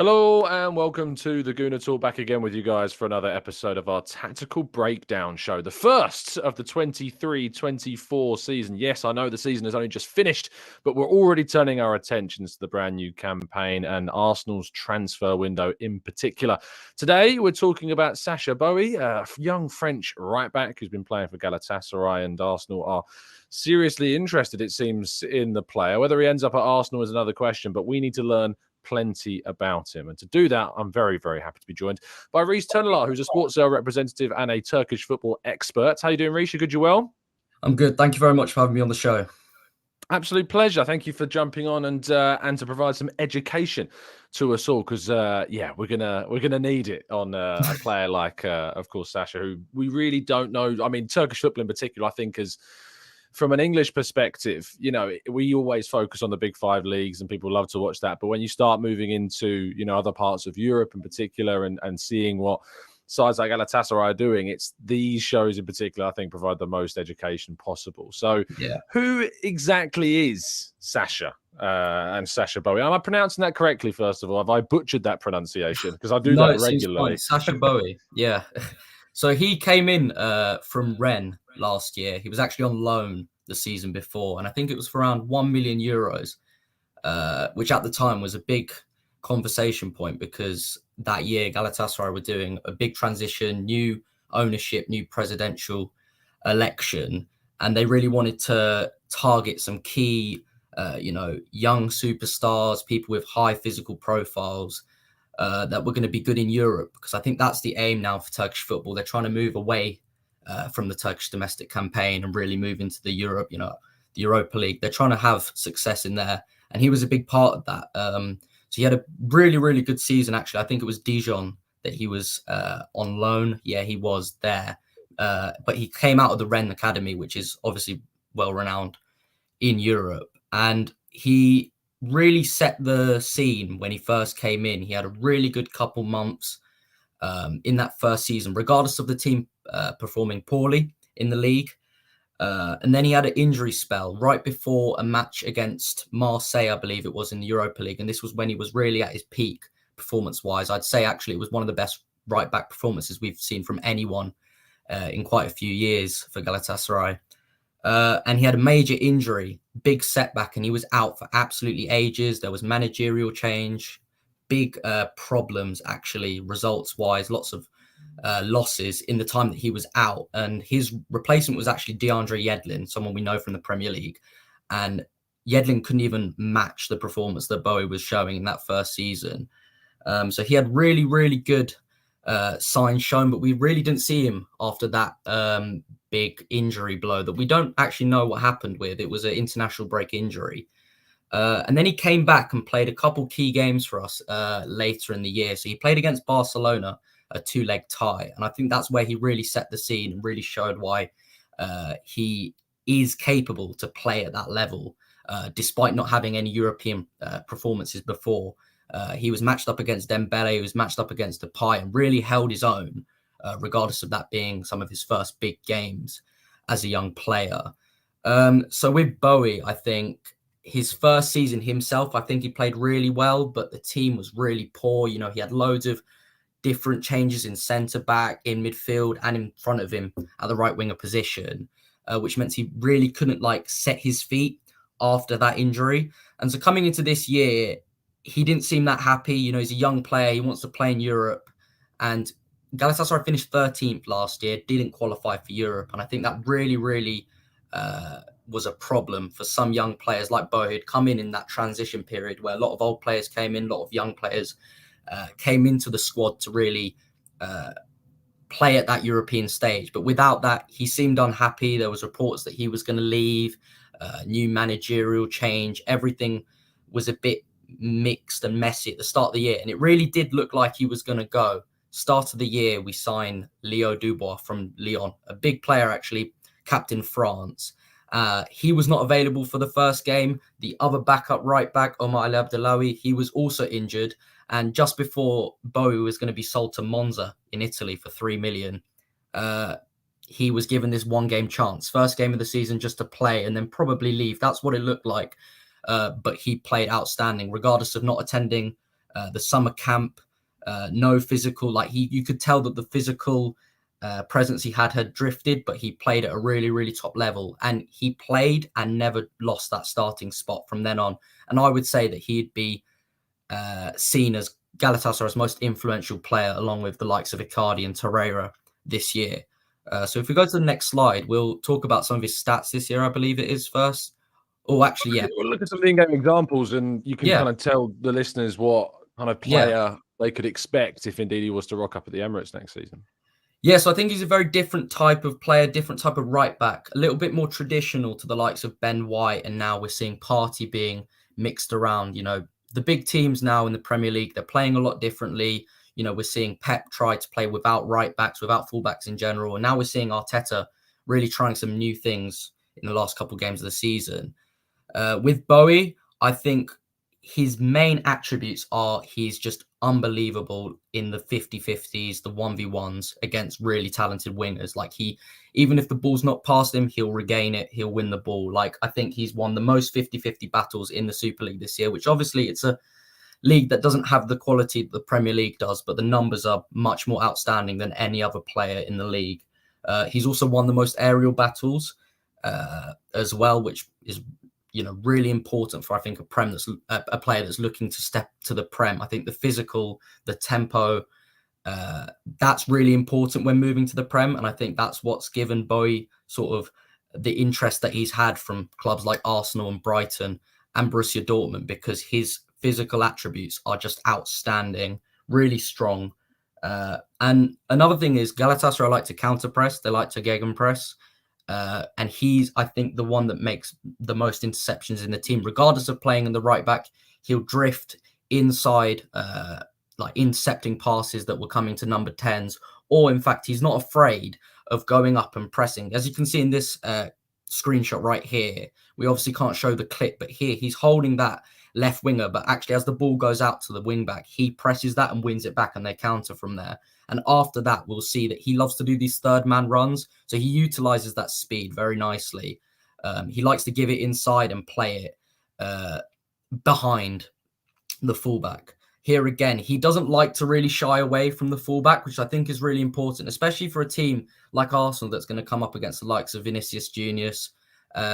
Hello and welcome to the Gooner Talk, back again with you guys for another episode of our tactical breakdown show, the first of the 23-24 season. Yes, I know the season has only just finished, but we're already turning our attentions to the brand new campaign and Arsenal's transfer window in particular. Today, we're talking about Sacha Boey, a young French right-back who's been playing for Galatasaray, and Arsenal are seriously interested, it seems, in the player. Whether he ends up at Arsenal is another question, but we need to learn plenty about him. And to do that, I'm very, very happy to be joined by Reece Turnellar, who's a Sports Cell representative and a Turkish football expert. How you doing, Reece? You good? You well? I'm good. Thank you very much for having me on the show. Absolute pleasure. Thank you for jumping on and to provide some education to us all, because we're gonna need it on a player like, of course, Sacha, who we really don't know. I mean, Turkish football in particular, I think, is, from an English perspective, we always focus on the big five leagues and people love to watch that. But when you start moving into, other parts of Europe in particular and seeing what sides like Galatasaray are doing, it's these shows in particular, I think, provide the most education possible. So Who exactly is Sacha and Sacha Boey? Am I pronouncing that correctly, first of all? Have I butchered that pronunciation? Because I do that regularly. Sacha Boey, yeah. So he came in from Rennes last year. He was actually on loan the season before, and I think it was for around 1 million euros, which at the time was a big conversation point, because that year Galatasaray were doing a big transition, new ownership, new presidential election, and they really wanted to target some key, young superstars, people with high physical profiles, that were going to be good in Europe, because I think that's the aim now for Turkish football. They're trying to move away from the Turkish domestic campaign and really move into the the Europa League. They're trying to have success in there, and he was a big part of that. So he had a really, really good season, actually. I think it was Dijon that he was on loan. Yeah, he was there. But he came out of the Rennes Academy, which is obviously well-renowned in Europe. And he really set the scene when he first came in. He had a really good couple months in that first season, regardless of the team performing poorly in the league. And then he had an injury spell right before a match against Marseille, I believe it was, in the Europa League. And this was when he was really at his peak performance-wise. I'd say actually it was one of the best right-back performances we've seen from anyone in quite a few years for Galatasaray. And he had a major injury, big setback, and he was out for absolutely ages. There was managerial change, big problems, actually, results-wise, lots of losses in the time that he was out. And his replacement was actually DeAndre Yedlin, someone we know from the Premier League. And Yedlin couldn't even match the performance that Boey was showing in that first season. So he had really, really good signs shown, but we really didn't see him after that big injury blow that we don't actually know what happened with. It was an international break injury. And then he came back and played a couple key games for us later in the year. So he played against Barcelona, a 2-leg tie. And I think that's where he really set the scene and really showed why he is capable to play at that level, despite not having any European performances before. He was matched up against Dembele, he was matched up against Depay, and really held his own, regardless of that being some of his first big games as a young player. So with Boey, I think his first season himself, I think he played really well, but the team was really poor. He had loads of different changes in centre-back, in midfield, and in front of him at the right-winger position, which meant he really couldn't set his feet after that injury. And so coming into this year, he didn't seem that happy. He's a young player. He wants to play in Europe. And Galatasaray finished 13th last year, didn't qualify for Europe. And I think that really, really was a problem for some young players like Boey, who'd come in that transition period where a lot of old players came in, a lot of young players came into the squad to really play at that European stage. But without that, he seemed unhappy. There was reports that he was going to leave, new managerial change. Everything was a bit mixed and messy at the start of the year. And it really did look like he was going to go. Start of the year, we signed Leo Dubois from Lyon, a big player, actually, captain France. He was not available for the first game. The other backup right back, Omar El Abdellaoui, he was also injured. And just before Boey was going to be sold to Monza in Italy for 3 million, he was given this one-game chance. First game of the season just to play and then probably leave. That's what it looked like. But he played outstanding, regardless of not attending the summer camp, no physical. Like you could tell that the physical presence he had drifted, but he played at a really, really top level, and he played and never lost that starting spot from then on. And I would say that he'd be seen as Galatasaray's most influential player, along with the likes of Icardi and Torreira this year. So if we go to the next slide, we'll talk about some of his stats this year, I believe it is first. Oh, actually, yeah. We'll look at some in-game examples, and you can kind of tell the listeners what kind of player they could expect if indeed he was to rock up at the Emirates next season. Yes, I think he's a very different type of player, different type of right back, a little bit more traditional to the likes of Ben White, and now we're seeing Partey being mixed around. You know, the big teams now in the Premier League, they're playing a lot differently. You know, we're seeing Pep try to play without right backs, without fullbacks in general, and now we're seeing Arteta really trying some new things in the last couple of games of the season. With Boey, I think his main attributes are he's just unbelievable in the 50-50s, the 1v1s against really talented wingers. Like even if the ball's not past him, he'll regain it, he'll win the ball. Like I think he's won the most 50-50 battles in the Super League this year, which obviously it's a league that doesn't have the quality that the Premier League does, but the numbers are much more outstanding than any other player in the league. He's also won the most aerial battles as well, which is really important for, I think, a player that's looking to step to the Prem. I think the physical, the tempo, that's really important when moving to the Prem. And I think that's what's given Boey sort of the interest that he's had from clubs like Arsenal and Brighton and Borussia Dortmund, because his physical attributes are just outstanding, really strong. And another thing is Galatasaray like to counter press. They like to gegenpress. And he's, I think, the one that makes the most interceptions in the team. Regardless of playing in the right back, he'll drift inside, like intercepting passes that were coming to number 10s. Or, in fact, he's not afraid of going up and pressing. As you can see in this screenshot right here, we obviously can't show the clip, but here he's holding that left winger. But actually, as the ball goes out to the wing back, he presses that and wins it back, and they counter from there. And after that, we'll see that he loves to do these third man runs. So he utilizes that speed very nicely. He likes to give it inside and play it behind the fullback. Here again, he doesn't like to really shy away from the fullback, which I think is really important, especially for a team like Arsenal that's going to come up against the likes of Vinicius Juniors,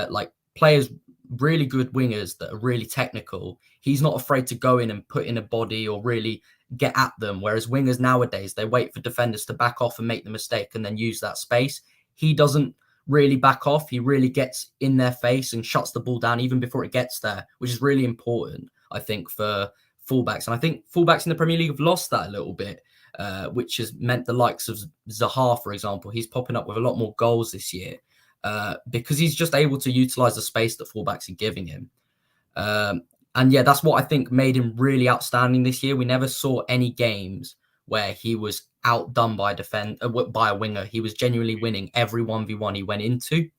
like players, really good wingers that are really technical. He's not afraid to go in and put in a body or really get at them, whereas wingers nowadays, they wait for defenders to back off and make the mistake and then use that space. He doesn't really back off. He really gets in their face and shuts the ball down even before it gets there, which is really important, I think, for fullbacks. And I think fullbacks in the Premier League have lost that a little bit, which has meant the likes of Zaha, for example, he's popping up with a lot more goals this year because he's just able to utilize the space that fullbacks are giving him. And yeah, that's what I think made him really outstanding this year. We never saw any games where he was outdone by a winger. He was genuinely winning every 1v1 he went into.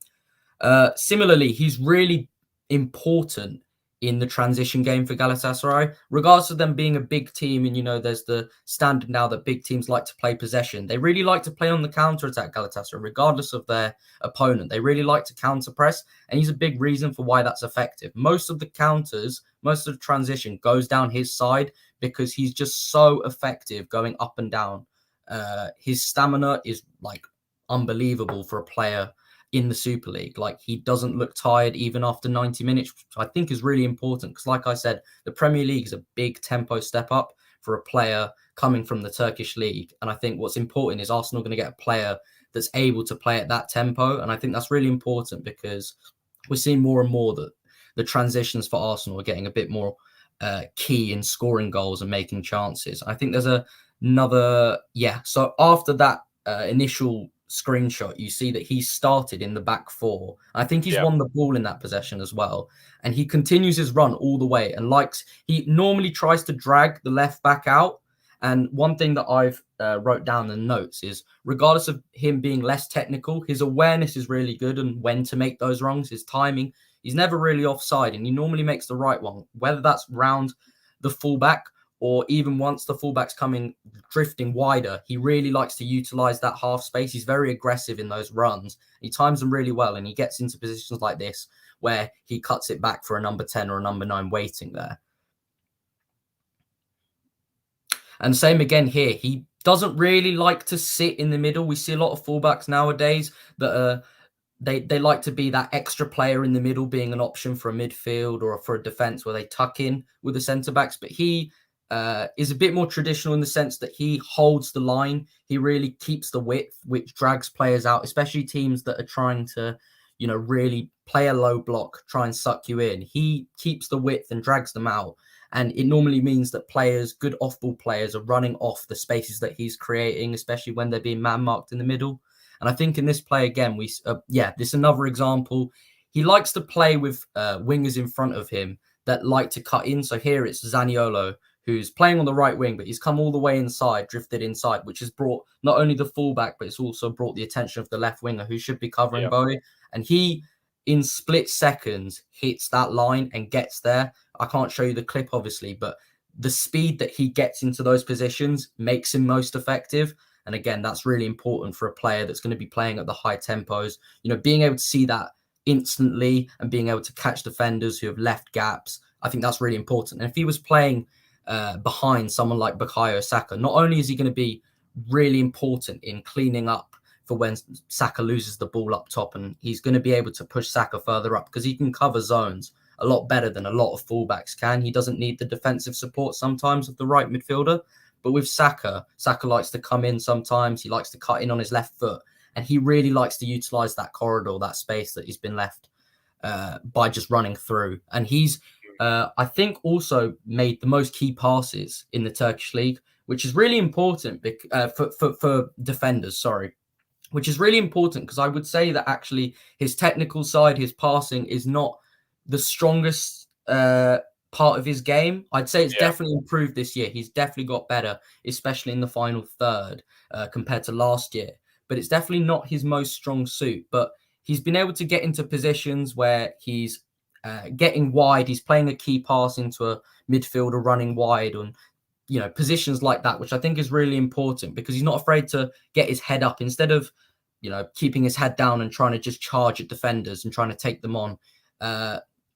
Similarly, he's really important in the transition game for Galatasaray, regardless of them being a big team. And, there's the standard now that big teams like to play possession. They really like to play on the counter-attack, Galatasaray, regardless of their opponent. They really like to counter-press, and he's a big reason for why that's effective. Most of the counters, most of the transition goes down his side because he's just so effective going up and down. His stamina is, unbelievable for a player in the Super League. He doesn't look tired even after 90 minutes, which I think is really important because, like I said, the Premier League is a big tempo step up for a player coming from the Turkish league. And I think what's important is Arsenal going to get a player that's able to play at that tempo. And I think that's really important because we're seeing more and more that the transitions for Arsenal are getting a bit more key in scoring goals and making chances. I think there's another, so after that initial screenshot, you see that he started in the back four. I think he's won the ball in that possession as well, and he continues his run all the way and he normally tries to drag the left back out. And one thing that I've wrote down in notes is, regardless of him being less technical, his awareness is really good and when to make those runs, his timing, he's never really offside, and he normally makes the right one, whether that's round the fullback or even once the fullback's drifting wider. He really likes to utilize that half space. He's very aggressive in those runs. He times them really well, and he gets into positions like this where he cuts it back for a number 10 or a number 9 waiting there. And same again here. He doesn't really like to sit in the middle. We see a lot of fullbacks nowadays that they like to be that extra player in the middle, being an option for a midfield or for a defense where they tuck in with the centre backs. But he is a bit more traditional in the sense that he holds the line. He really keeps the width, which drags players out, especially teams that are trying to, really play a low block, try and suck you in. He keeps the width and drags them out. And it normally means that players, good off-ball players, are running off the spaces that he's creating, especially when they're being man-marked in the middle. And I think in this play again, this is another example. He likes to play with wingers in front of him that like to cut in. So here it's Zaniolo, who's playing on the right wing, but he's come all the way inside, drifted inside, which has brought not only the fullback, but it's also brought the attention of the left winger who should be covering Boey. And he, in split seconds, hits that line and gets there. I can't show you the clip, obviously, but the speed that he gets into those positions makes him most effective. And again, that's really important for a player that's going to be playing at the high tempos. Being able to see that instantly and being able to catch defenders who have left gaps, I think that's really important. And if he was playing behind someone like Bukayo Saka, not only is he going to be really important in cleaning up for when Saka loses the ball up top, and he's going to be able to push Saka further up because he can cover zones a lot better than a lot of fullbacks can. He doesn't need the defensive support sometimes of the right midfielder. But with Saka likes to come in sometimes. He likes to cut in on his left foot. And he really likes to utilize that corridor, that space that he's been left by just running through. And he's, I think, also made the most key passes in the Turkish league, which is really important for defenders, which is really important because I would say that actually his technical side, his passing is not the strongest part of his game. I'd say it's definitely improved this year. He's definitely got better, especially in the final third compared to last year. But it's definitely not his most strong suit. But he's been able to get into positions where he's getting wide. He's playing a key pass into a midfielder running wide on, positions like that, which I think is really important because he's not afraid to get his head up instead of, keeping his head down and trying to just charge at defenders and trying to take them on.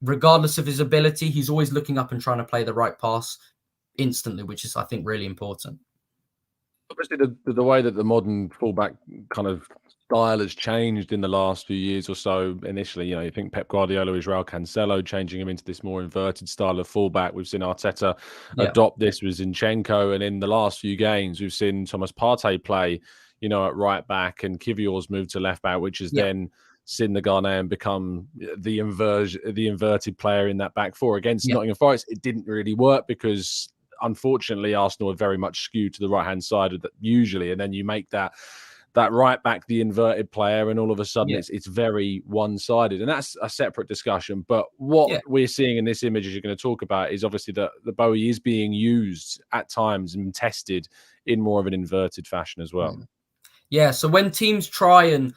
Regardless of his ability, he's always looking up and trying to play the right pass instantly, which is, I think, really important. Obviously, the way that the modern fullback kind of style has changed in the last few years or so. Initially, you think Pep Guardiola is Raul Cancelo, changing him into this more inverted style of fullback. We've seen Arteta adopt this with Zinchenko, and in the last few games, we've seen Thomas Partey play, at right back, and Kivior's moved to left back, which has then seen the Ghanaian become the inverted player in that back four. Against Nottingham Forest, it didn't really work because, unfortunately, Arsenal are very much skewed to the right-hand side of that usually, and then you make that right back the inverted player, and all of a sudden it's very one-sided, and that's a separate discussion. But what we're seeing in this image, as you're going to talk about, is obviously that the Boey is being used at times and tested in more of an inverted fashion as well. Yeah, so when teams try and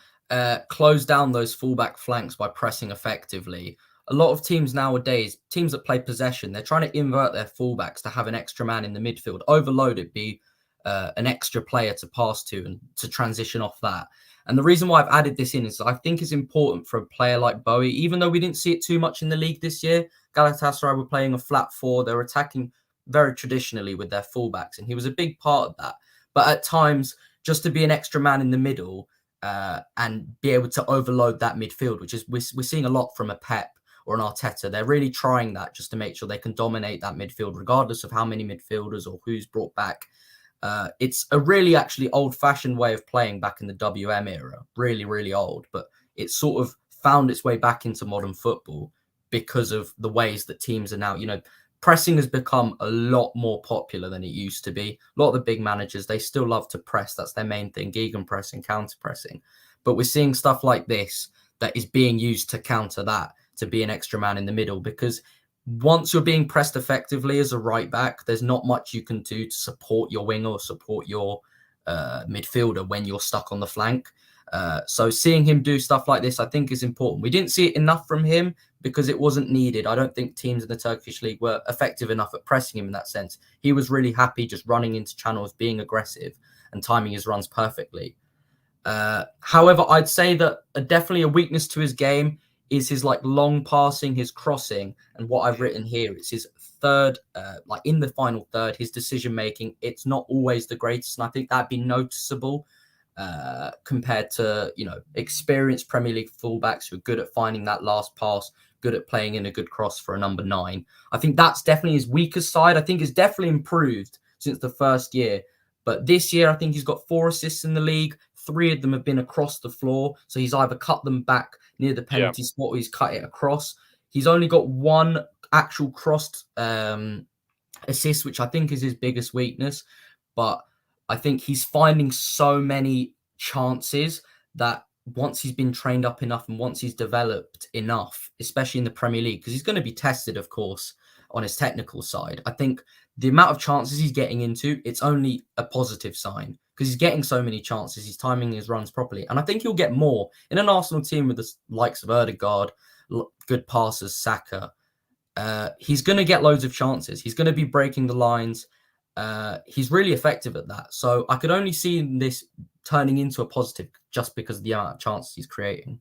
close down those fullback flanks by pressing effectively, a lot of teams nowadays, teams that play possession, they're trying to invert their fullbacks to have an extra man in the midfield, overload it, be an extra player to pass to and to transition off that. And the reason why I've added this in is I think it's important for a player like Boey, even though we didn't see it too much in the league this year. Galatasaray were playing a flat four. They were attacking very traditionally with their fullbacks, and he was a big part of that. But at times, just to be an extra man in the middle and be able to overload that midfield, which is we're seeing a lot from a Pep or an Arteta. They're really trying that just to make sure they can dominate that midfield, regardless of how many midfielders or who's brought back. It's a really actually old-fashioned way of playing back in the WM era, really, really old. But it's sort of found its way back into modern football because of the ways that teams are now, pressing has become a lot more popular than it used to be. A lot of the big managers, they still love to press. That's their main thing, gegenpressing, counter-pressing. But we're seeing stuff like this that is being used to counter that, to be an extra man in the middle, because once you're being pressed effectively as a right back, there's not much you can do to support your winger or support your midfielder when you're stuck on the flank. So seeing him do stuff like this, I think, is important. We didn't see it enough from him because it wasn't needed. I don't think teams in the Turkish league were effective enough at pressing him in that sense. He was really happy just running into channels, being aggressive and timing his runs perfectly. However, I'd say that definitely a weakness to his game is his like long passing, his crossing, and what I've written here, it's his third, like in the final third, his decision making. It's not always the greatest, and I think that'd be noticeable compared to experienced Premier League fullbacks who are good at finding that last pass, good at playing in a good cross for a number 9. I think that's definitely his weakest side. I think it's definitely improved since the first year. But this year, I think he's got 4 assists in the league. 3 of them have been across the floor. So he's either cut them back near the penalty spot or he's cut it across. He's only got 1 actual crossed assist, which I think is his biggest weakness. But I think he's finding so many chances that once he's been trained up enough and once he's developed enough, especially in the Premier League, because he's going to be tested, of course, on his technical side. I think the amount of chances he's getting into, it's only a positive sign because he's getting so many chances. He's timing his runs properly. And I think he'll get more in an Arsenal team with the likes of Ødegaard, good passers, Saka. He's going to get loads of chances. He's going to be breaking the lines. He's really effective at that. So I could only see this turning into a positive just because of the amount of chances he's creating.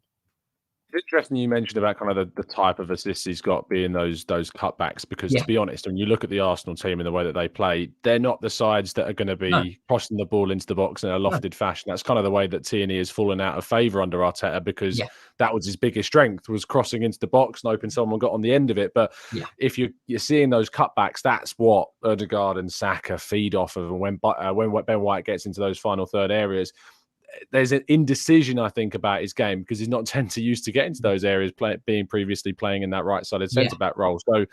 It's interesting you mentioned about kind of the type of assists he's got being those cutbacks, because to be honest, when you look at the Arsenal team and the way that they play, they're not the sides that are going to be crossing the ball into the box in a lofted fashion. That's kind of the way that Tierney has fallen out of favour under Arteta, because that was his biggest strength, was crossing into the box and hoping someone got on the end of it. But if you're seeing those cutbacks, that's what Ødegaard and Saka feed off of. And when Ben White gets into those final third areas, there's an indecision, I think, about his game because he's not tend to used to get into those areas, being previously playing in that right-sided centre-back role. So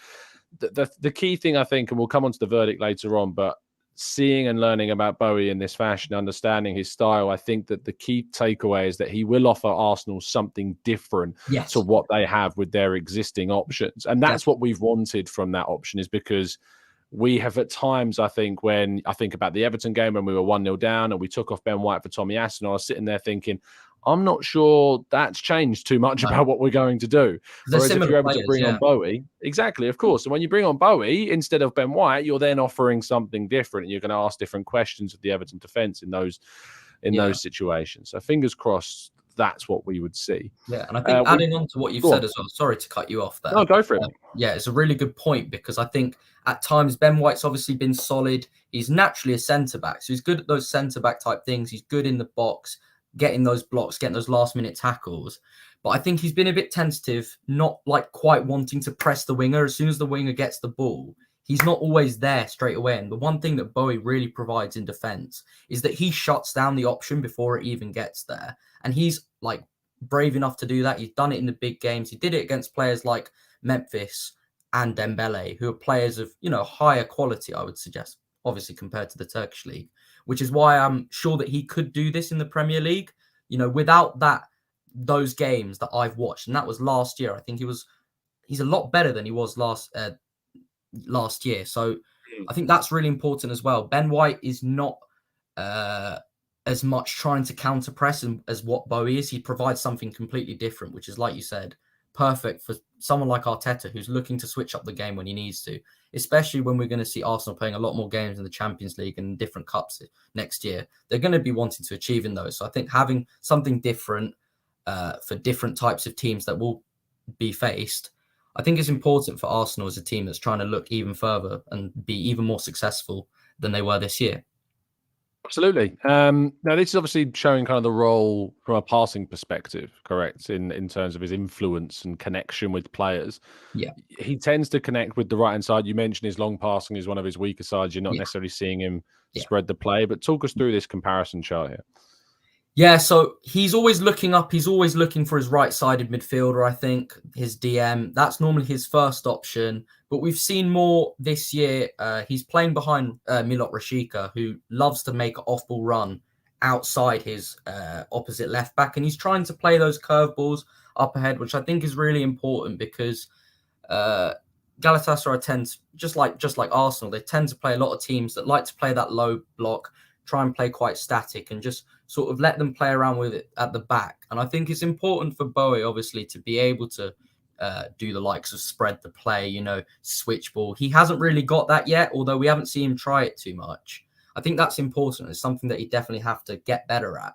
the key thing, I think, and we'll come on to the verdict later on, but seeing and learning about Boey in this fashion, understanding his style, I think that the key takeaway is that he will offer Arsenal something different to what they have with their existing options. And that's what we've wanted from that option, is because we have at times, I think, when I think about the Everton game when we were 1-0 down and we took off Ben White for Tommy Aston, I was sitting there thinking, I'm not sure that's changed too much about what we're going to do. Whereas if you're able to bring on Boey, exactly, of course. And when you bring on Boey instead of Ben White, you're then offering something different, and you're going to ask different questions of the Everton defence in those situations. So fingers crossed, that's what we would see. Yeah, and I think adding on to what you've said as well, sorry to cut you off there. No, go for it. Yeah, it's a really good point, because I think at times Ben White's obviously been solid. He's naturally a centre-back, so he's good at those centre-back type things. He's good in the box, getting those blocks, getting those last-minute tackles. But I think he's been a bit tentative, not like quite wanting to press the winger. As soon as the winger gets the ball, he's not always there straight away. And the one thing that Boey really provides in defence is that he shuts down the option before it even gets there. And he's like brave enough to do that. He's done it in the big games. He did it against players like Memphis and Dembele, who are players of, higher quality, I would suggest, obviously compared to the Turkish league, which is why I'm sure that he could do this in the Premier League. Without those games that I've watched, and that was last year. I think he's a lot better than he was last year. So I think that's really important as well. Ben White is not as much trying to counter press as what Boey is. He provides something completely different, which is, like you said, perfect for someone like Arteta, who's looking to switch up the game when he needs to, especially when we're going to see Arsenal playing a lot more games in the Champions League and different cups next year. They're going to be wanting to achieve in those. So I think having something different for different types of teams that will be faced, I think it's important for Arsenal as a team that's trying to look even further and be even more successful than they were this year. Absolutely. Now, this is obviously showing kind of the role from a passing perspective, correct, in terms of his influence and connection with players. Yeah. He tends to connect with the right-hand side. You mentioned his long passing is one of his weaker sides. You're not necessarily seeing him spread the play, but talk us through this comparison chart here. Yeah, so he's always looking up. He's always looking for his right-sided midfielder, I think, his DM. That's normally his first option. But we've seen more this year. He's playing behind Milot Rashica, who loves to make an off-ball run outside his opposite left-back. And he's trying to play those curveballs up ahead, which I think is really important because Galatasaray tends, just like Arsenal, they tend to play a lot of teams that like to play that low block, try and play quite static and just sort of let them play around with it at the back. And I think it's important for Boey, obviously, to be able to do the likes of spread the play, switch ball. He hasn't really got that yet, although we haven't seen him try it too much. I think that's important. It's something that he definitely have to get better at.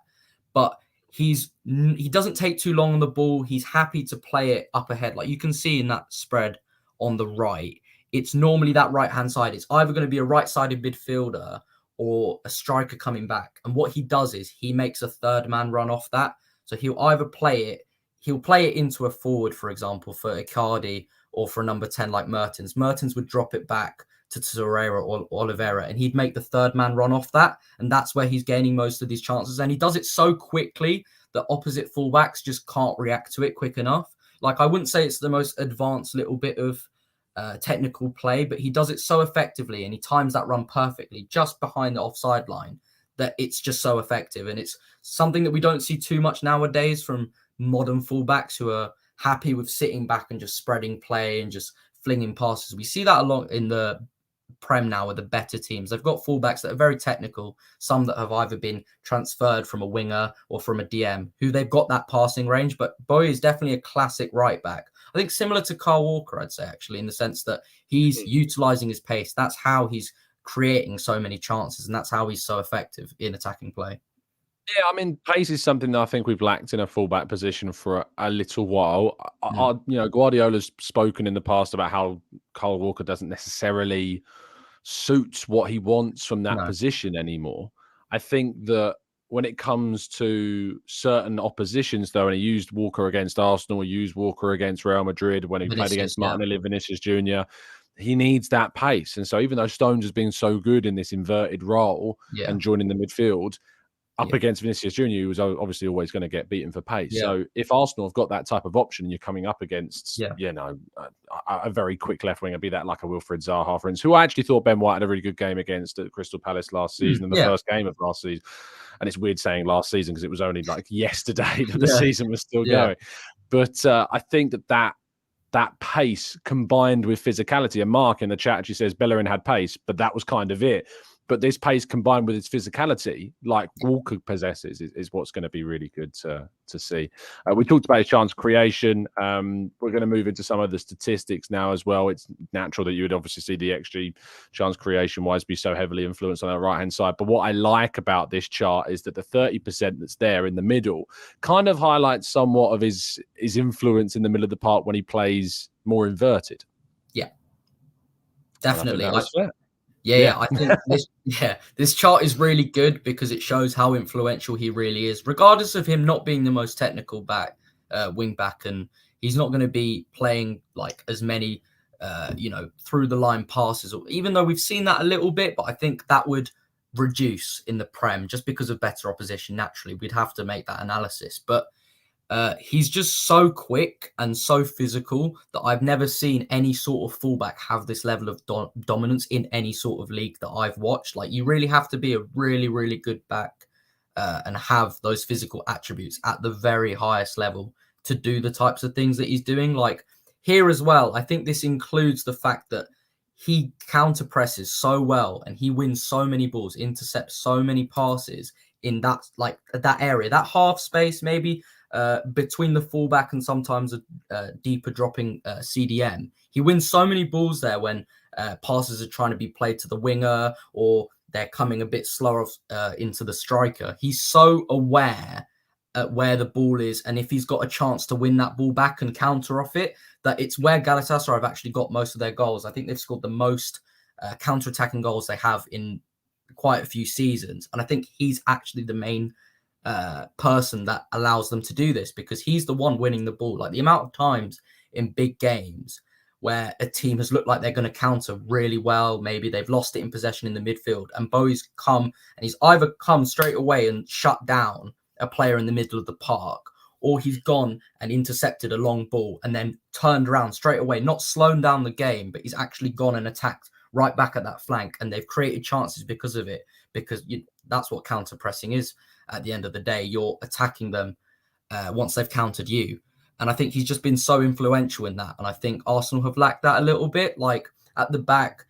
But he doesn't take too long on the ball. He's happy to play it up ahead. Like you can see in that spread on the right, it's normally that right-hand side. It's either going to be a right-sided midfielder or a striker coming back. And what he does is he makes a third man run off that. So he'll play it into a forward, for example, for Icardi or for a number 10 like Mertens. Mertens would drop it back to Torreira or Oliveira, and he'd make the third man run off that. And that's where he's gaining most of these chances. And he does it so quickly that opposite fullbacks just can't react to it quick enough. Like, I wouldn't say it's the most advanced little bit of technical play, but he does it so effectively and he times that run perfectly just behind the offside line that it's just so effective. And it's something that we don't see too much nowadays from modern fullbacks who are happy with sitting back and just spreading play and just flinging passes. We see that a lot in the Prem now with the better teams. They've got fullbacks that are very technical, some that have either been transferred from a winger or from a DM, who they've got that passing range. But Boey is definitely a classic right back. I think similar to Kyle Walker, I'd say, actually, in the sense that he's utilising his pace. That's how he's creating so many chances, and that's how he's so effective in attacking play. Yeah, I mean, pace is something that I think we've lacked in a fullback position for a little while. Guardiola's spoken in the past about how Kyle Walker doesn't necessarily suit what he wants from that position anymore. I think that when it comes to certain oppositions, though, and he used Walker against Arsenal, he used Walker against Real Madrid when he played against Martinelli, Vinicius Jr., he needs that pace. And so even though Stones has been so good in this inverted role and joining the midfield, up against Vinicius Jr., who was obviously always going to get beaten for pace. Yeah. So if Arsenal have got that type of option and you're coming up against, a very quick left winger, be that like a Wilfried Zaha, for instance, who I actually thought Ben White had a really good game against at Crystal Palace last season in the first game of last season. And it's weird saying last season because it was only like yesterday that the season was still going. But I think that pace combined with physicality, and Mark in the chat actually says Bellerin had pace, but that was kind of it. But this pace combined with its physicality, like Walker possesses, is what's going to be really good to see. We talked about his chance creation. We're going to move into some of the statistics now as well. It's natural that you would obviously see the XG chance creation-wise be so heavily influenced on that right-hand side. But what I like about this chart is that the 30% that's there in the middle kind of highlights somewhat of his influence in the middle of the park when he plays more inverted. Yeah, definitely. Yeah, I think this chart is really good because it shows how influential he really is, regardless of him not being the most technical wing back, and he's not going to be playing like as many, through the line passes, even though we've seen that a little bit, but I think that would reduce in the Prem just because of better opposition. Naturally, we'd have to make that analysis, but he's just so quick and so physical that I've never seen any sort of fullback have this level of dominance in any sort of league that I've watched. Like, you really have to be a really, really good back and have those physical attributes at the very highest level to do the types of things that he's doing. Like here as well, I think this includes the fact that he counter presses so well and he wins so many balls, intercepts so many passes in that area, that half space maybe, between the fullback and sometimes a deeper dropping CDM. He wins so many balls there when passes are trying to be played to the winger or they're coming a bit slower into the striker. He's so aware at where the ball is, and if he's got a chance to win that ball back and counter off it, that it's where Galatasaray have actually got most of their goals. I think they've scored the most counter-attacking goals they have in quite a few seasons, and I think he's actually the main person that allows them to do this because he's the one winning the ball. Like the amount of times in big games where a team has looked like they're going to counter really well, maybe they've lost it in possession in the midfield, and Boey's come and he's either come straight away and shut down a player in the middle of the park, or he's gone and intercepted a long ball and then turned around straight away, not slowing down the game, but he's actually gone and attacked right back at that flank, and they've created chances because of it, because that's what counter pressing is. At the end of the day, you're attacking them once they've countered you. And I think he's just been so influential in that. And I think Arsenal have lacked that a little bit. Like at the back,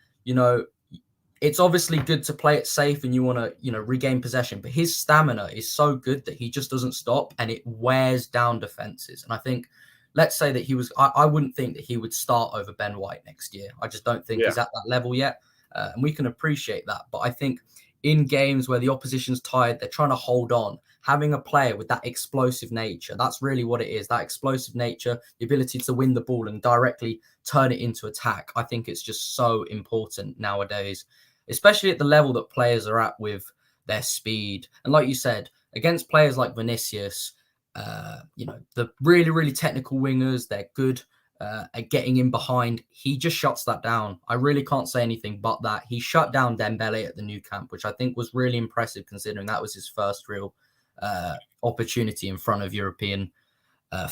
it's obviously good to play it safe and you want to, regain possession. But his stamina is so good that he just doesn't stop and it wears down defenses. And I think, let's say that he was, I wouldn't think that he would start over Ben White next year. I just don't think he's at that level yet. And we can appreciate that. But I think in games where the opposition's tired, they're trying to hold on. Having a player with that explosive nature, that's really what it is. That explosive nature, the ability to win the ball and directly turn it into attack. I think it's just so important nowadays, especially at the level that players are at with their speed. And like you said, against players like Vinicius, the really, really technical wingers, they're good at getting in behind. He just shuts that down. I really can't say anything but that. He shut down Dembele at the new camp, which I think was really impressive considering that was his first real opportunity in front of European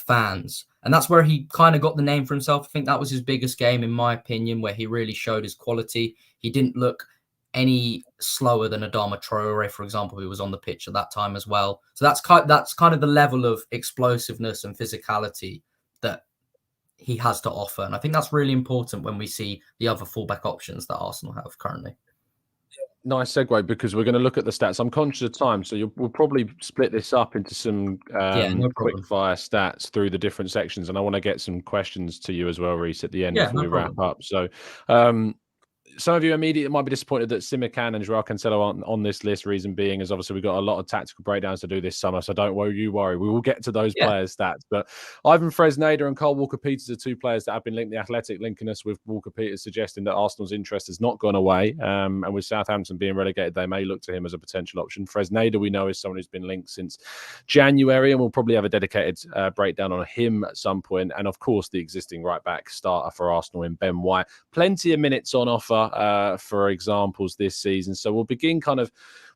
fans. And that's where he kind of got the name for himself. I think that was his biggest game, in my opinion, where he really showed his quality. He didn't look any slower than Adama Traore, for example, who was on the pitch at that time as well. So that's kind of the level of explosiveness and physicality that he has to offer. And I think that's really important when we see the other fullback options that Arsenal have currently. Nice segue, because we're going to look at the stats. I'm conscious of time, so we'll probably split this up into some No quick fire stats through the different sections. And I want to get some questions to you as well, Reece, at the end before we wrap up. So some of you immediately might be disappointed that Simican and Joao Cancelo aren't on this list. Reason being is obviously we've got a lot of tactical breakdowns to do this summer, so don't worry. We will get to those players' stats. But Ivan Fresneda and Carl Walker-Peters are two players that have been linked. The Athletic linking us with Walker-Peters, suggesting that Arsenal's interest has not gone away. And with Southampton being relegated, they may look to him as a potential option. Fresneda, we know, is someone who's been linked since January, and we'll probably have a dedicated breakdown on him at some point. And of course, the existing right-back starter for Arsenal in Ben White. Plenty of minutes on offer for examples this season. So we'll begin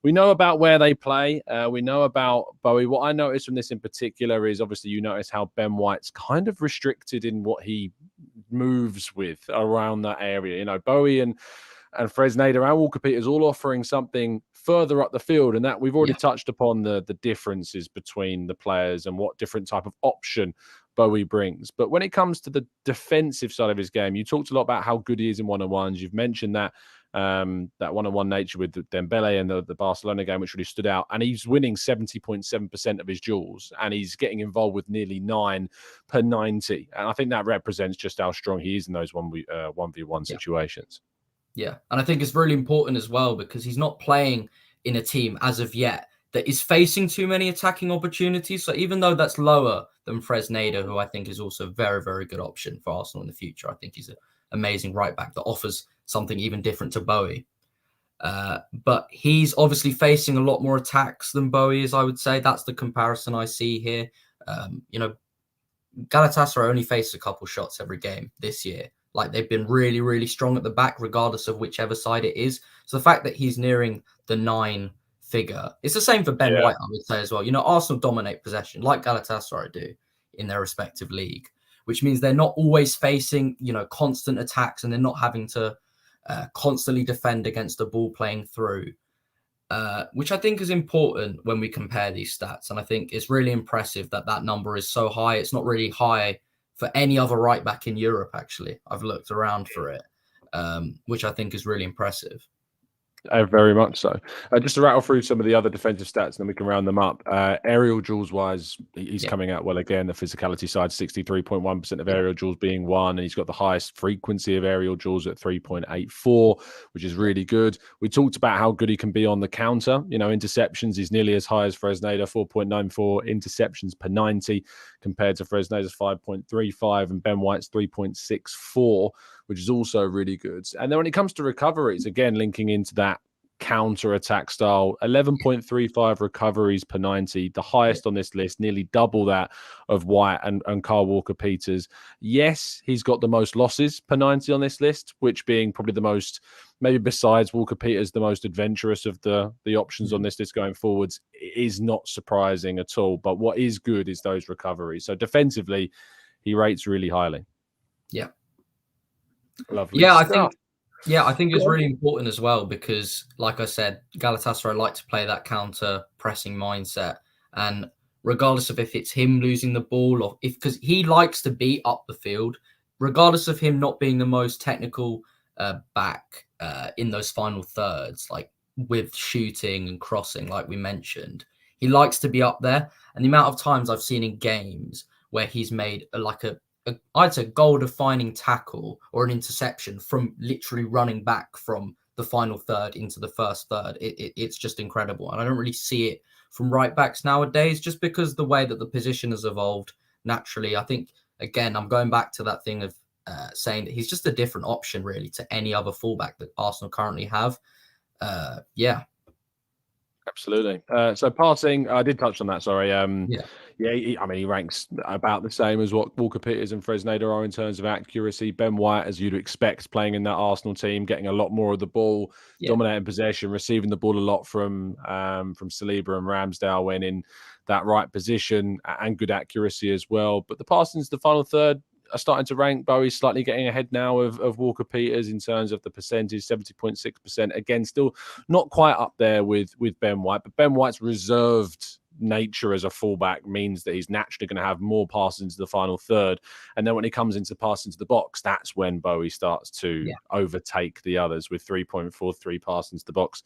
we know about where they play. We know about Boey. What I noticed from this in particular is obviously you notice how Ben White's kind of restricted in what he moves with around that area. Boey and Fresneda and Walker-Peters all offering something further up the field, and that we've already touched upon the differences between the players and what different type of option Boey brings. But when it comes to the defensive side of his game, you talked a lot about how good he is in one-on-ones. You've mentioned that one-on-one nature with Dembele and the Barcelona game, which really stood out. And he's winning 70.7% of his duels, and he's getting involved with nearly 9 per 90. And I think that represents just how strong he is in those 1v1 situations. Yeah, and I think it's really important as well because he's not playing in a team as of yet that is facing too many attacking opportunities. So even though that's lower than Fresneda, who I think is also a very, very good option for Arsenal in the future, I think he's an amazing right back that offers something even different to Boey. But he's obviously facing a lot more attacks than Boey is, I would say. That's the comparison I see here. Galatasaray only faced a couple shots every game this year. Like, they've been really, really strong at the back, regardless of whichever side it is. So the fact that he's nearing the 9 figure, it's the same for Ben White, I would say as well. Arsenal dominate possession like Galatasaray do in their respective league, which means they're not always facing, constant attacks, and they're not having to constantly defend against the ball playing through, which I think is important when we compare these stats. And I think it's really impressive that number is so high. It's not really high for any other right back in Europe, actually. I've looked around for it, which I think is really impressive. Very much so. Just to rattle through some of the other defensive stats, and then we can round them up. Aerial duels wise, he's coming out well again. The physicality side, 63.1% of aerial duels being won, and he's got the highest frequency of aerial duels at 3.84, which is really good. We talked about how good he can be on the counter. Interceptions, he's nearly as high as Fresneda, 4.94 interceptions per 90, compared to Fresneda's 5.35 and Ben White's 3.64, which is also really good. And then when it comes to recoveries, again, linking into that counter-attack style, 11.35 recoveries per 90, the highest on this list, nearly double that of White and Carl Walker-Peters. Yes, he's got the most losses per 90 on this list, which being probably the most, maybe besides Walker-Peters, the most adventurous of the options on this list going forwards, is not surprising at all. But what is good is those recoveries. So defensively, he rates really highly. Yeah. Lovely stuff. I think it's really important as well because, like I said, Galatasaray like to play that counter-pressing mindset. And regardless of if it's him losing the ball or because he likes to be up the field, regardless of him not being the most technical back in those final thirds, like with shooting and crossing, like we mentioned, he likes to be up there. And the amount of times I've seen in games where he's made I'd say goal-defining tackle or an interception from literally running back from the final third into the first third. It's just incredible. And I don't really see it from right backs nowadays, just because the way that the position has evolved naturally. I think, again, I'm going back to that thing of saying that he's just a different option, really, to any other fullback that Arsenal currently have. Yeah. Absolutely. So passing, I did touch on that. Sorry. Yeah. Yeah. I mean, he ranks about the same as what Walker Peters and Fresneda are in terms of accuracy. Ben White, as you'd expect, playing in that Arsenal team, getting a lot more of the ball, Yeah. dominating possession, receiving the ball a lot from Saliba and Ramsdale when in that right position, and good accuracy as well. But the passing's the final third are starting to rank. Bowie slightly getting ahead now of Walker Peters in terms of the percentage, 70.6%. Again, still not quite up there with Ben White, but Ben White's reserved nature as a fullback means that he's naturally going to have more passes into the final third. And then when he comes into pass into the box, that's when Bowie starts to overtake the others with 3.43 passes into the box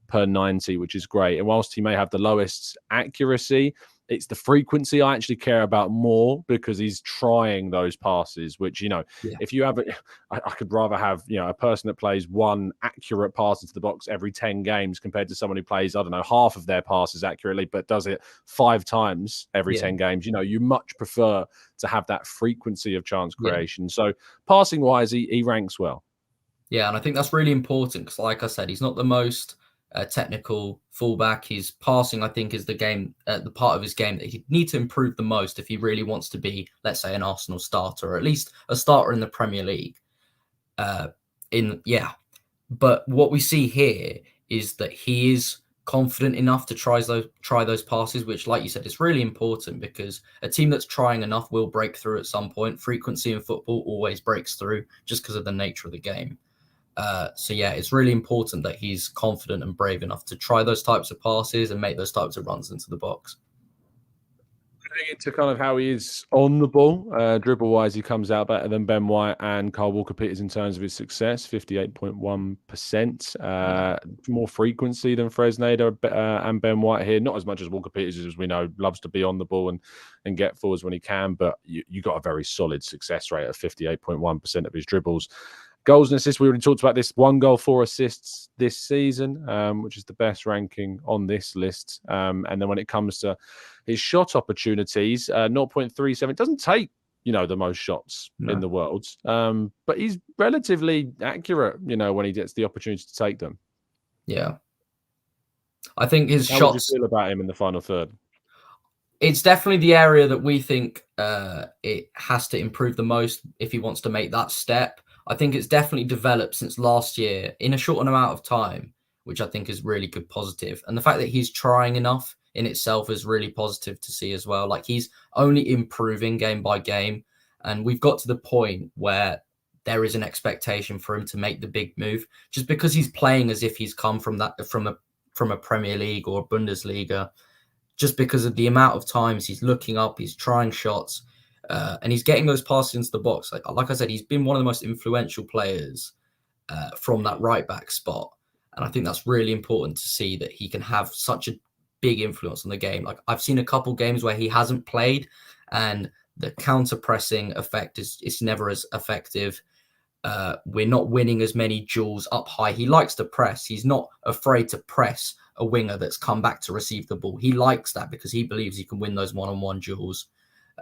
per 90, which is great. And whilst he may have the lowest accuracy, it's the frequency I actually care about more, because he's trying those passes, which, if you have I could rather have, a person that plays one accurate pass into the box every 10 games compared to someone who plays, I don't know, half of their passes accurately, but does it 5 times every 10 games. You much prefer to have that frequency of chance creation. So passing wise, he ranks well. Yeah, and I think that's really important because, like I said, he's not the most technical fullback. His passing, I think, is the part of his game that he'd need to improve the most if he really wants to be, let's say, an Arsenal starter, or at least a starter in the Premier League. But what we see here is that he is confident enough to try those passes, which, like you said, is really important, because a team that's trying enough will break through at some point. Frequency in football always breaks through just because of the nature of the game. It's really important that he's confident and brave enough to try those types of passes and make those types of runs into the box. Into kind of how he is on the ball, dribble-wise, he comes out better than Ben White and Kyle Walker-Peters in terms of his success, 58.1%. More frequency than Fresneda and Ben White here. Not as much as Walker-Peters, as we know, loves to be on the ball and get forwards when he can, but you got a very solid success rate of 58.1% of his dribbles. Goals and assists, we already talked about this. 1 goal, 4 assists this season, which is the best ranking on this list. And then when it comes to his shot opportunities, 0.37. It doesn't take, the most shots in the world, but he's relatively accurate, when he gets the opportunity to take them. Yeah. I think his shots... How would you feel about him in the final third? It's definitely the area that we think it has to improve the most if he wants to make that step. I think it's definitely developed since last year in a short amount of time, which I think is really good positive. And the fact that he's trying enough in itself is really positive to see as well. Like, he's only improving game by game. And we've got to the point where there is an expectation for him to make the big move, just because he's playing as if he's come from a Premier League or a Bundesliga, just because of the amount of times he's looking up, he's trying shots. And he's getting those passes into the box. Like I said, he's been one of the most influential players from that right back spot. And I think that's really important to see, that he can have such a big influence on the game. Like, I've seen a couple games where he hasn't played, and the counter pressing effect is never as effective. We're not winning as many duels up high. He likes to press. He's not afraid to press a winger that's come back to receive the ball. He likes that because he believes he can win those one-on-one duels.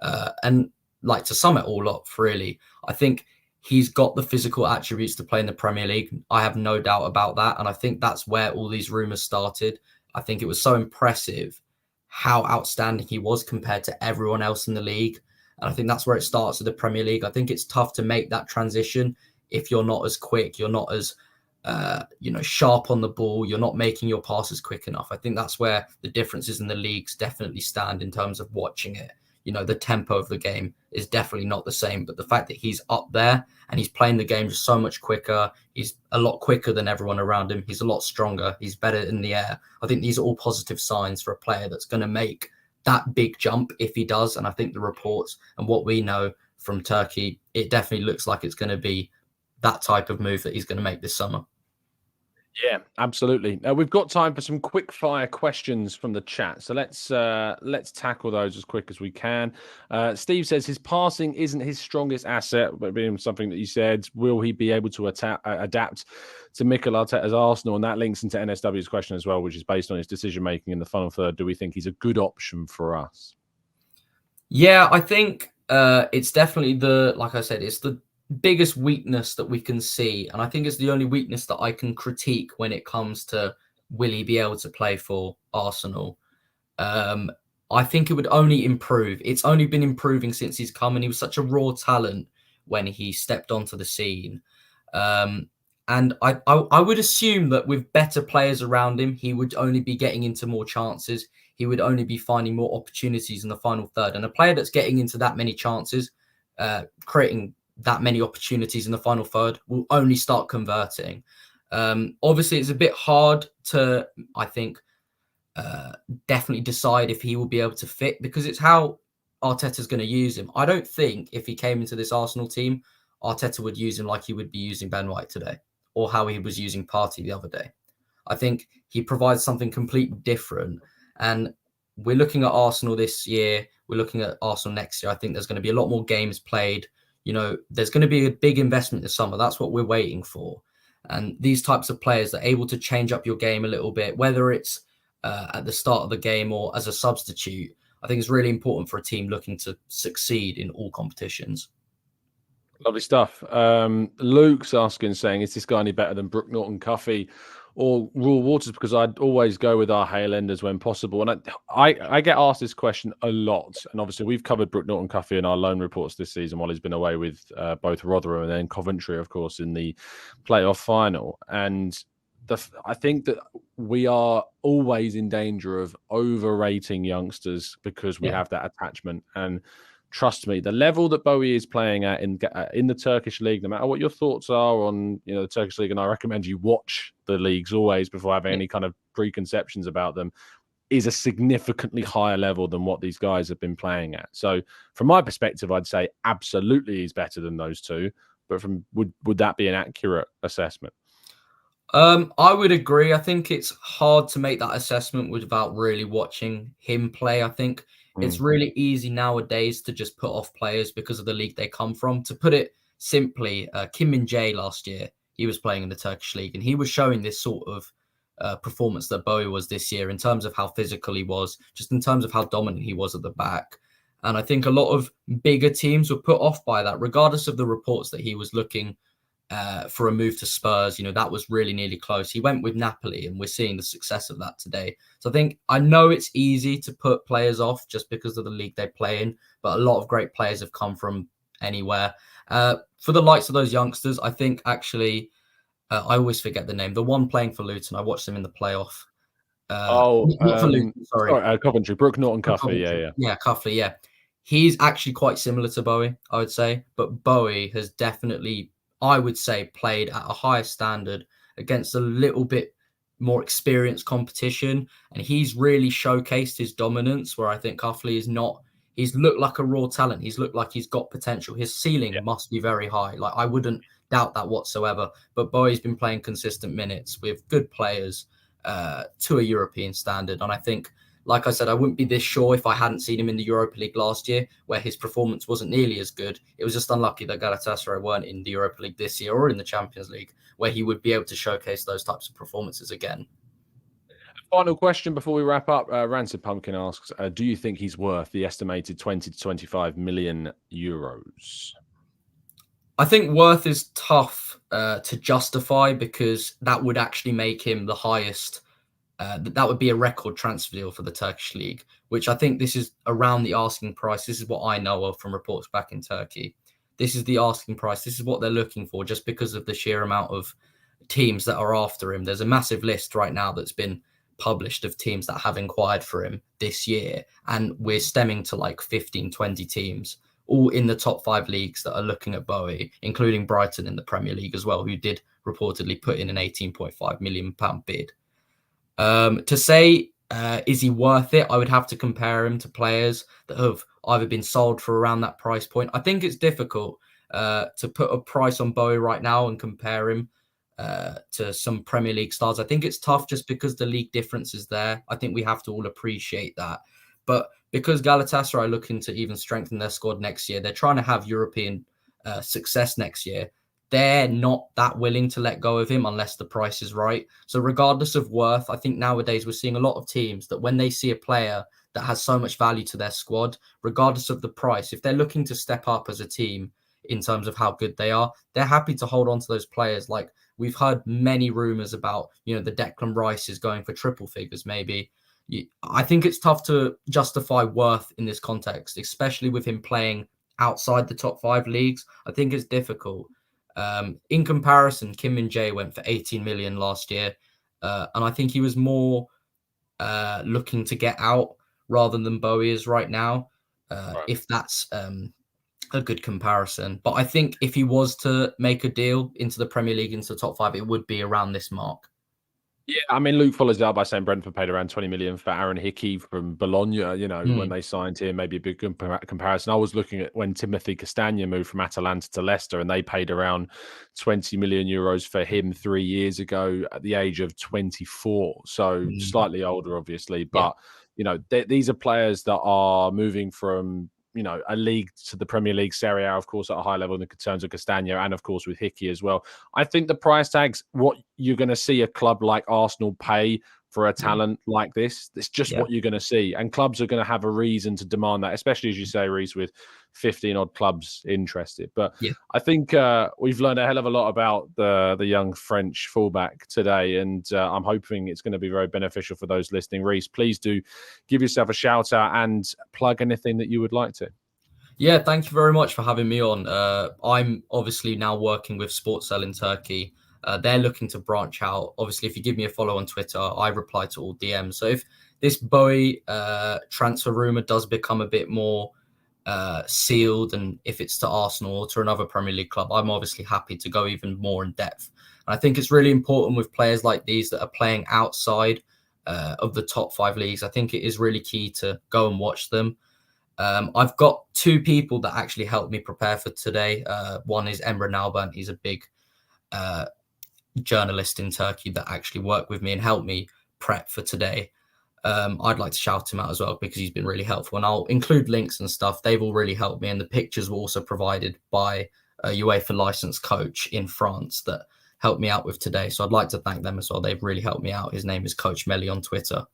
And like, to sum it all up, really, I think he's got the physical attributes to play in the Premier League. I have no doubt about that. And I think that's where all these rumours started. I think it was so impressive how outstanding he was compared to everyone else in the league. And I think that's where it starts with the Premier League. I think it's tough to make that transition if you're not as quick, you're not as sharp on the ball, you're not making your passes quick enough. I think that's where the differences in the leagues definitely stand in terms of watching it. The tempo of the game is definitely not the same, but the fact that he's up there and he's playing the game just so much quicker, he's a lot quicker than everyone around him, he's a lot stronger, he's better in the air. I think these are all positive signs for a player that's going to make that big jump if he does. And I think the reports and what we know from Turkey, it definitely looks like it's going to be that type of move that he's going to make this summer. Yeah, absolutely. We've got time for some quick fire questions from the chat, so let's tackle those as quick as we can. Steve says his passing isn't his strongest asset, but being something that you said, will he be able to adapt to Mikel Arteta's Arsenal? And that links into NSW's question as well, which is based on his decision making in the final third. Do we think he's a good option for us? Yeah, I think it's definitely like I said, it's the biggest weakness that we can see. And I think it's the only weakness that I can critique when it comes to will he be able to play for Arsenal. Um, I think it would only improve. It's only been improving since he's come, and he was such a raw talent when he stepped onto the scene. Um, and I would assume that with better players around him, he would only be getting into more chances. He would only be finding more opportunities in the final third. And a player that's getting into that many chances, creating that many opportunities in the final third, will only start converting. Obviously, it's a bit hard to, I think, definitely decide if he will be able to fit, because it's how Arteta's going to use him. I don't think if he came into this Arsenal team, Arteta would use him like he would be using Ben White today, or how he was using Partey the other day. I think he provides something completely different. And we're looking at Arsenal this year. We're looking at Arsenal next year. I think there's going to be a lot more games played. You know, there's going to be a big investment this summer. That's what we're waiting for. And these types of players are able to change up your game a little bit, whether it's at the start of the game or as a substitute. I think it's really important for a team looking to succeed in all competitions. Lovely stuff. Luke's asking, saying, is this guy any better than Brooke Norton-Cuffy or Raw Waters? Because I'd always go with our Highlanders when possible. And I get asked this question a lot. And obviously, we've covered Brooke Norton-Cuffy in our loan reports this season while he's been away with both Rotherham and then Coventry, of course, in the playoff final. And I think that we are always in danger of overrating youngsters because we have that attachment. And trust me, the level that Boey is playing at in the Turkish league, no matter what your thoughts are on the Turkish league, and I recommend you watch the leagues always before having any kind of preconceptions about them, is a significantly higher level than what these guys have been playing at. So, from my perspective, I'd say absolutely he's better than those two. But would that be an accurate assessment? I would agree. I think it's hard to make that assessment without really watching him play. I think it's really easy nowadays to just put off players because of the league they come from. To put it simply, Kim Min-jae last year, he was playing in the Turkish league, and he was showing this sort of performance that Bowie was this year in terms of how physical he was, just in terms of how dominant he was at the back. And I think a lot of bigger teams were put off by that, regardless of the reports that he was looking for a move to Spurs. You know, that was really nearly close. He went with Napoli, and we're seeing the success of that today. So I know it's easy to put players off just because of the league they play in, but a lot of great players have come from anywhere. For the likes of those youngsters, I think actually, I always forget the name. The one playing for Luton, I watched him in the playoff. Not for Luton, sorry. Coventry, Brooke Norton-Cuffy. Yeah, Cuffley, yeah. He's actually quite similar to Bowie, I would say, but Bowie has definitely, I would say, played at a higher standard against a little bit more experienced competition, and he's really showcased his dominance, where I think Cuffley is not. He's looked like a raw talent. He's looked like he's got potential. His ceiling must be very high. Like, I wouldn't doubt that whatsoever. But Bowie's been playing consistent minutes with good players to a European standard, and I think, like I said, I wouldn't be this sure if I hadn't seen him in the Europa League last year, where his performance wasn't nearly as good. It was just unlucky that Galatasaray weren't in the Europa League this year or in the Champions League, where he would be able to showcase those types of performances again. Final question before we wrap up. Rancid Pumpkin asks, do you think he's worth the estimated 20 to 25 million euros? I think worth is tough to justify, because that would actually make him the highest. That would be a record transfer deal for the Turkish league, which I think this is around the asking price. This is what I know of from reports back in Turkey. This is the asking price. This is what they're looking for, just because of the sheer amount of teams that are after him. There's a massive list right now that's been published of teams that have inquired for him this year, and we're stemming to like 15, 20 teams, all in the top 5 leagues, that are looking at Bowie, including Brighton in the Premier League as well, who did reportedly put in an £18.5 million bid. To say, is he worth it? I would have to compare him to players that have either been sold for around that price point. I think it's difficult to put a price on Bowie right now and compare him to some Premier League stars. I think it's tough just because the league difference is there. I think we have to all appreciate that. But because Galatasaray are looking to even strengthen their squad next year, they're trying to have European success next year. They're not that willing to let go of him unless the price is right. So regardless of worth, I think nowadays we're seeing a lot of teams that when they see a player that has so much value to their squad, regardless of the price, if they're looking to step up as a team in terms of how good they are, they're happy to hold on to those players. Like we've heard many rumors about, the Declan Rice is going for triple figures, maybe. I think it's tough to justify worth in this context, especially with him playing outside the top 5 leagues. I think it's difficult. In comparison, Kim Min-jae went for 18 million last year. And I think he was more looking to get out rather than Boey is right now, Right. if that's a good comparison. But I think if he was to make a deal into the Premier League, into the top 5, it would be around this mark. Yeah, I mean, Luke follows it up by saying Brentford paid around 20 million for Aaron Hickey from Bologna, when they signed him, maybe a big comparison. I was looking at when Timothy Castagna moved from Atalanta to Leicester, and they paid around 20 million euros for him 3 years ago at the age of 24. So slightly older, obviously. But, these are players that are moving from, a league to the Premier League, Serie A, of course, at a high level in terms of Castagna, and of course with Hickey as well. I think the price tags, what you're going to see a club like Arsenal pay for a talent like this, it's just what you're going to see. And clubs are going to have a reason to demand that, especially, as you say, Reece, with 15 odd clubs interested. But I think we've learned a hell of a lot about the young French fullback today, and I'm hoping it's going to be very beneficial for those listening. Reece, please do give yourself a shout out and plug anything that you would like to. Yeah, thank you very much for having me on. I'm obviously now working with Sportcell in Turkey. They're looking to branch out. Obviously, if you give me a follow on Twitter, I reply to all DMs. So if this Boey transfer rumor does become a bit more sealed, and if it's to Arsenal or to another Premier League club, I'm obviously happy to go even more in depth. And I think it's really important with players like these that are playing outside of the top 5 leagues. I think it is really key to go and watch them. I've got 2 people that actually helped me prepare for today. One is Emre Nalbant. He's a big journalist in Turkey that actually worked with me and helped me prep for today. I'd like to shout him out as well because he's been really helpful, and I'll include links and stuff. They've all really helped me, and the pictures were also provided by a UEFA licensed coach in France that helped me out with today. So I'd like to thank them as well. They've really helped me out. His name is Coach Melly on Twitter.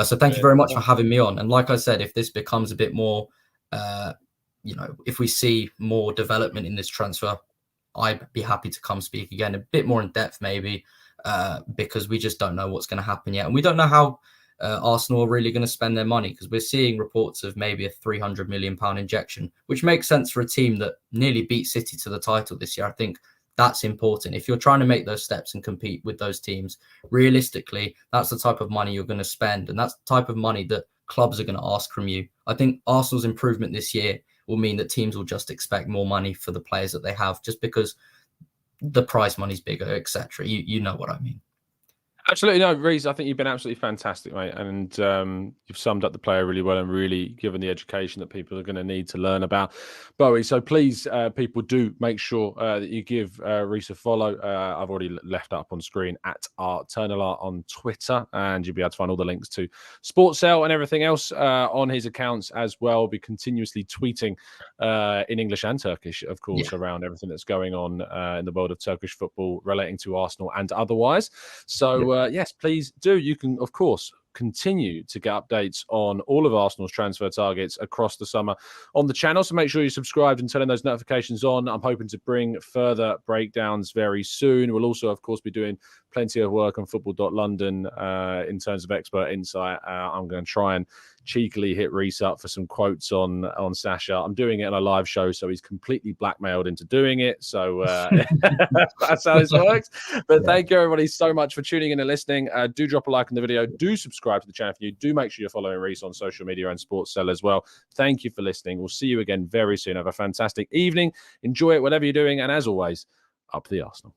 So thank you very much for having me on. And like I said, if this becomes a bit more, if we see more development in this transfer, I'd be happy to come speak again, a bit more in depth maybe, because we just don't know what's going to happen yet. And we don't know how Arsenal are really going to spend their money, because we're seeing reports of maybe a £300 million injection, which makes sense for a team that nearly beat City to the title this year. I think that's important. If you're trying to make those steps and compete with those teams, realistically, that's the type of money you're going to spend. And that's the type of money that clubs are going to ask from you. I think Arsenal's improvement this year will mean that teams will just expect more money for the players that they have, just because the prize money's bigger, etc. You know what I mean. Absolutely. No, Reece, I think you've been absolutely fantastic, mate. And you've summed up the player really well and really given the education that people are going to need to learn about Boey. So please, people, do make sure that you give Reece a follow. I've already left up on screen at @TurnalArt on Twitter, and you'll be able to find all the links to Sportcell and everything else on his accounts as well. Be continuously tweeting in English and Turkish, of course, around everything that's going on in the world of Turkish football relating to Arsenal and otherwise. So yes, please do. You can, of course, continue to get updates on all of Arsenal's transfer targets across the summer on the channel. So make sure you're subscribed and turning those notifications on. I'm hoping to bring further breakdowns very soon. We'll also, of course, be doing plenty of work on football.london in terms of expert insight. I'm going to try and cheekily hit Reece up for some quotes on Sacha. I'm doing it on a live show, so he's completely blackmailed into doing it. So that's how this works. But thank you, everybody, so much for tuning in and listening. Do drop a like on the video. Do subscribe to the channel if you do. Make sure you're following Reece on social media and Sportcell as well. Thank you for listening. We'll see you again very soon. Have a fantastic evening. Enjoy it, whatever you're doing. And as always, up the Arsenal.